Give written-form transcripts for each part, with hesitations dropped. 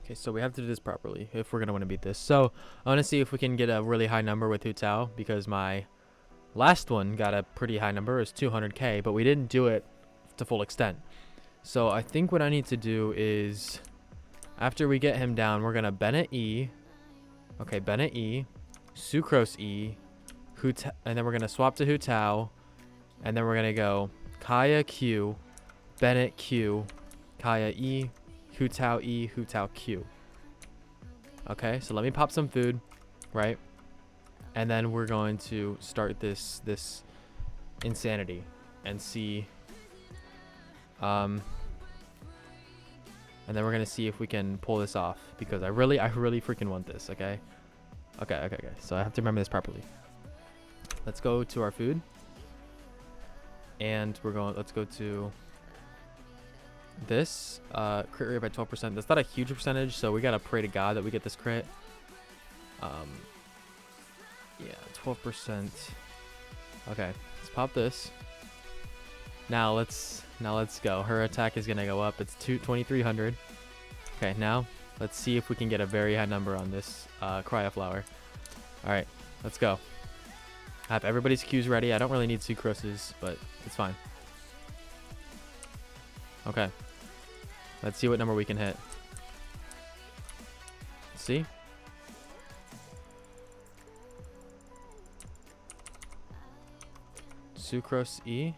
Okay, so we have to do this properly if we're gonna want to beat this. So I want to see if we can get a really high number with Hu Tao, because my last one got a pretty high number. It was 200k, but we didn't do it to full extent. So I think what I need to do is, after we get him down, we're gonna Bennett E. Okay, Bennett E, Sucrose E, and then we're gonna swap to Hu Tao, and then we're gonna go Kaya Q, Bennett Q, Kaya E, Hu Tao E, Hu Tao Q. Okay, so let me pop some food, right? And then we're going to start this insanity and see. And then we're gonna see if we can pull this off, because I really freaking want this. Okay. Okay. So I have to remember this properly. Let's go to our food, and let's go to this crit rate by 12%. That's not a huge percentage, so we gotta pray to God that we get this crit. Yeah, 12%. Okay, let's pop this. Now let's go. Her attack is gonna go up. It's 2300. Okay, now let's see if we can get a very high number on this Cryoflower. All right, let's go. I have everybody's Qs ready. I don't really need Sucroses, but it's fine. Okay, let's see what number we can hit. See? Sucrose E.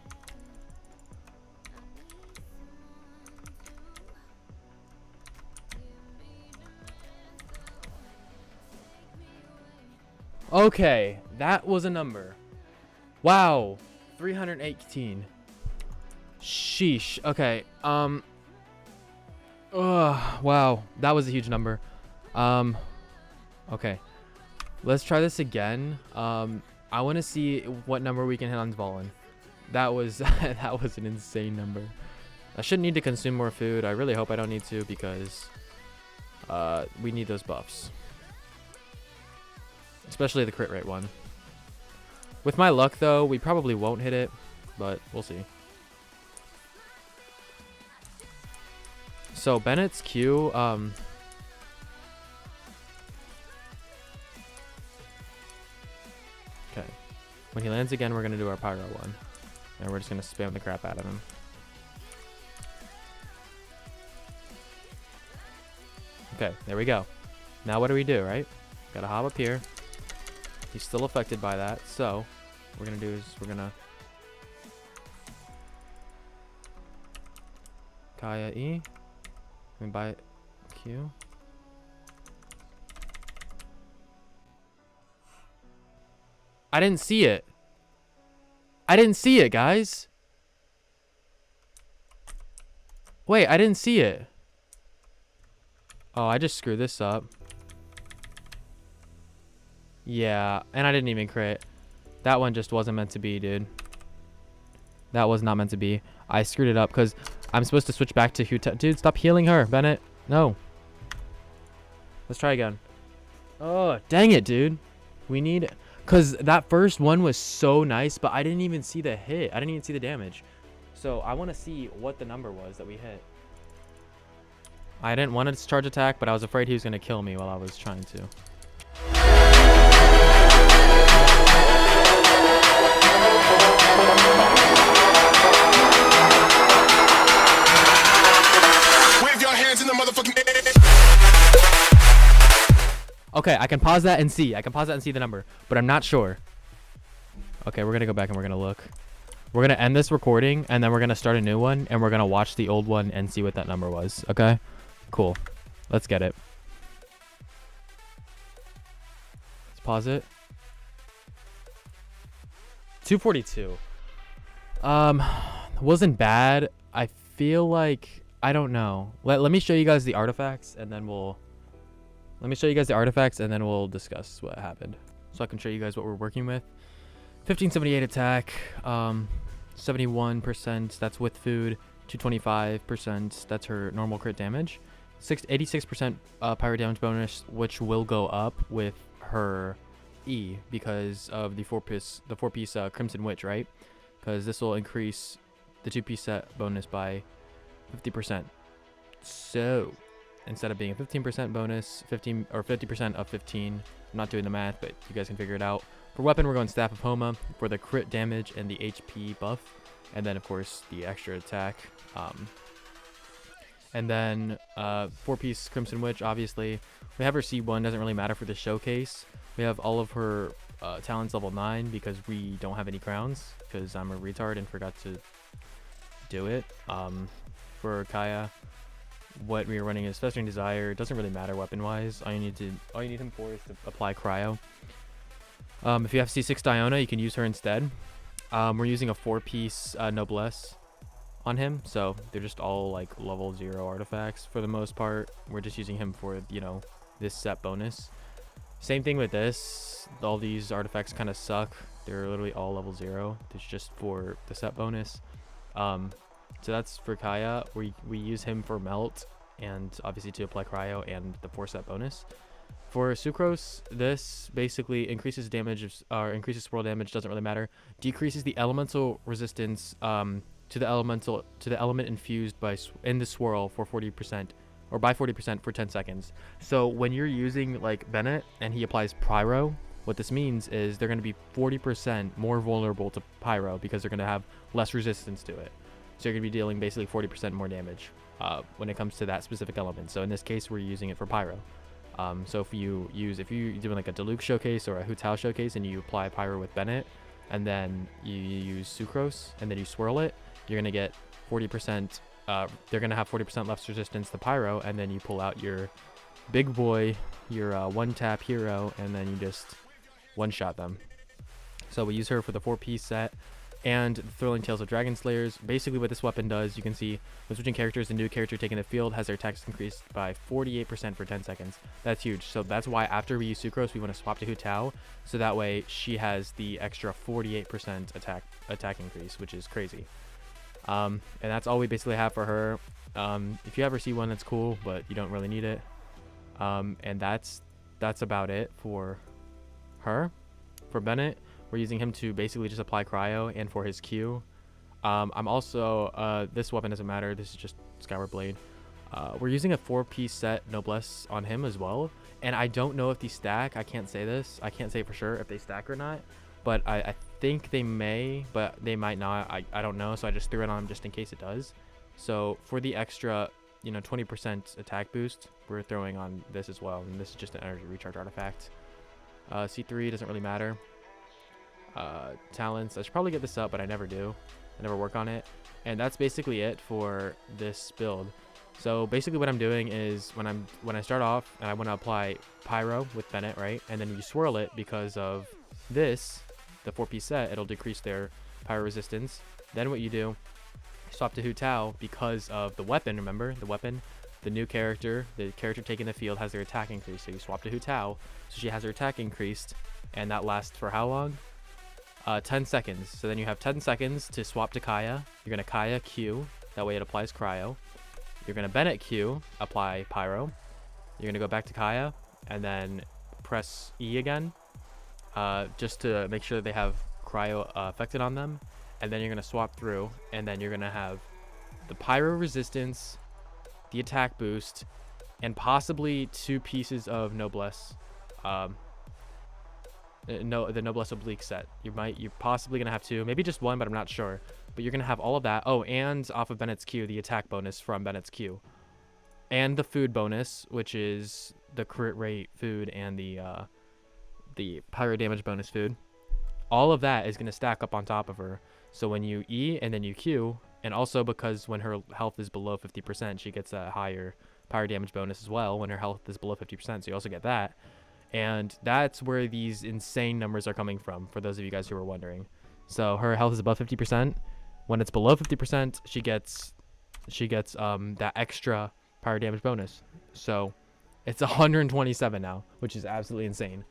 Okay, that was a number. Wow, 318. Sheesh. Okay. Wow, that was a huge number. Okay, let's try this again. I want to see what number we can hit on Zvolen. That was that was an insane number. I shouldn't need to consume more food. I really hope I don't need to, because we need those buffs, especially the crit rate one. With my luck, though, we probably won't hit it, but we'll see. So Bennett's Q, okay. When he lands again, we're gonna do our Pyro one, and we're just gonna spam the crap out of him. Okay, there we go. Now what do we do, right? Gotta hop up here. He's still affected by that, so what we're gonna do is we're gonna Kaya E, and buy Q. I didn't see it. I didn't see it, guys. Wait, I didn't see it. Oh, I just screwed this up. Yeah, and I didn't even crit. That one just wasn't meant to be, dude. That was not meant to be. I screwed it up because I'm supposed to switch back to Hu Tao. Dude, stop healing her, Bennett. No. Let's try again. Oh, dang it, dude. We need... Because that first one was so nice, but I didn't even see the hit. I didn't even see the damage. So I want to see what the number was that we hit. I didn't want to charge attack, but I was afraid he was going to kill me while I was trying to. Wave your hands in the motherfucking air. Okay, I can pause that and see. I can pause that and see the number, but I'm not sure. Okay, we're going to go back and we're going to look. We're going to end this recording, and then we're going to start a new one, and we're going to watch the old one and see what that number was. Okay? Cool. Let's get it. Let's pause it. 242. Wasn't bad. I feel like... I don't know. Let me show you guys the artifacts, and then we'll... Let me show you guys the artifacts, and then we'll discuss what happened. So I can show you guys what we're working with. 1578 attack, 71%, that's with food. 225%, that's her normal crit damage. 86% pyro damage bonus, which will go up with her E because of the four piece Crimson Witch, right? Because this will increase the 2-piece set bonus by 50%. So instead of being a 15% bonus, 15 or 50% of 15. I'm not doing the math, but you guys can figure it out. For weapon, we're going Staff of Homa for the crit damage and the HP buff, and then of course the extra attack. And then 4-piece Crimson Witch, obviously. We have her C1, doesn't really matter for the showcase. We have all of her talents level 9 because we don't have any crowns, because I'm a retard and forgot to do it. For Kaya, what we are running is Festering Desire. It doesn't really matter weapon-wise. All you need him for is to apply Cryo. If you have C6 Diona, you can use her instead. We're using a 4-piece Noblesse on him, so they're just all like level 0 artifacts for the most part. We're just using him for, you know, this set bonus. Same thing with this. All these artifacts kind of suck. They're literally all level 0. It's just for the set bonus. So that's for Kaya. We use him for melt and obviously to apply cryo and the 4-set bonus. For Sucrose, this basically increases damage, or increases swirl damage, doesn't really matter. Decreases the elemental resistance to the element infused in the swirl for 40%, or by 40% for 10 seconds. So when you're using like Bennett and he applies Pyro, what this means is they're going to be 40% more vulnerable to Pyro because they're going to have less resistance to it. So you're going to be dealing basically 40% more damage when it comes to that specific element. So in this case, we're using it for Pyro. So if you're doing like a Diluc showcase or a Hu Tao showcase and you apply Pyro with Bennett, and then you use Sucrose and then you swirl it, you're going to get 40%. They're going to have 40% less resistance to Pyro, and then you pull out your big boy, your one-tap hero, and then you just one-shot them. So we use her for the 4-piece set and the Thrilling Tales of Dragon Slayers. Basically what this weapon does, you can see when switching characters, the new character taking the field has their attacks increased by 48% for 10 seconds. That's huge. So that's why after we use Sucrose, we want to swap to Hu Tao, so that way she has the extra 48% attack increase, which is crazy. And that's all we basically have for her. If you have her C1, that's cool, but you don't really need it. And that's about it for her. For Bennett, we're using him to basically just apply cryo and for his Q. I'm also this weapon doesn't matter, this is just Skyward Blade. We're using a 4-piece set Noblesse on him as well, and I don't know if these stack. I can't say for sure if they stack or not, but I think they may, but they might not. I don't know, so I just threw it on just in case it does. So for the extra, 20% attack boost, we're throwing on this as well, and this is just an energy recharge artifact. C3 doesn't really matter. Talents, I should probably get this up, but I never do. I never work on it. And that's basically it for this build. So basically what I'm doing is when I start off and I want to apply Pyro with Bennett, right? And then you swirl it because of this, the 4-piece set, it'll decrease their Pyro resistance. Then what you do, swap to Hu Tao because of the weapon, remember? The weapon, the new character, the character taking the field has their attack increased. So you swap to Hu Tao, so she has her attack increased, and that lasts for how long? 10 seconds. So then you have 10 seconds to swap to Kaya. You're going to Kaya Q, that way it applies cryo. You're going to Bennett Q, apply Pyro. You're going to go back to Kaya and then press E again, just to make sure that they have cryo affected on them. And then you're going to swap through, and then you're going to have the Pyro resistance, the attack boost, and possibly 2 pieces of Noblesse. No, the Noblesse Oblique set. You're possibly gonna have 2, maybe just 1, but I'm not sure. But you're gonna have all of that. Oh, and off of Bennett's Q, the attack bonus from Bennett's Q, and the food bonus, which is the crit rate food and the pyro damage bonus food. All of that is gonna stack up on top of her. So when you E and then you Q, and also because when her health is below 50%, she gets a higher pyro damage bonus as well. When her health is below 50%, so you also get that. And that's where these insane numbers are coming from, for those of you guys who are wondering. So her health is above 50%. When it's below 50%, she gets that extra pyro damage bonus. So it's 127 now, which is absolutely insane.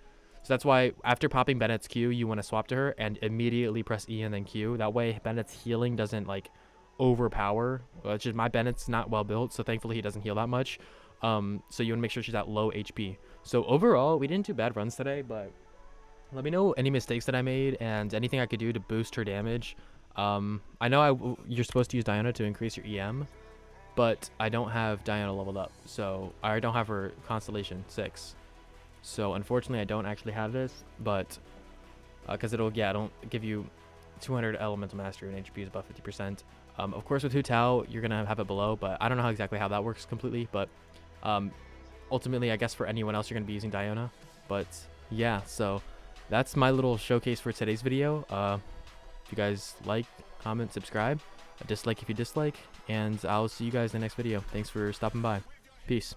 So that's why after popping Bennett's Q, you want to swap to her and immediately press E and then Q. That way Bennett's healing doesn't like overpower. Which is, my Bennett's not well built, so thankfully he doesn't heal that much. So you want to make sure she's at low HP. So overall, we didn't do bad runs today, but let me know any mistakes that I made and anything I could do to boost her damage. I know you're supposed to use Diona to increase your EM, but I don't have Diana leveled up, so I don't have her Constellation 6. So unfortunately, I don't actually have this, but because it'll don't give you 200 elemental mastery and HP is about 50%. Of course, with Hu Tao, you're gonna have it below, but I don't know exactly how that works completely. But ultimately, I guess for anyone else, you're gonna be using Diona. But yeah, so that's my little showcase for today's video. If you guys like, comment, subscribe, a dislike if you dislike, and I'll see you guys in the next video. Thanks for stopping by. Peace.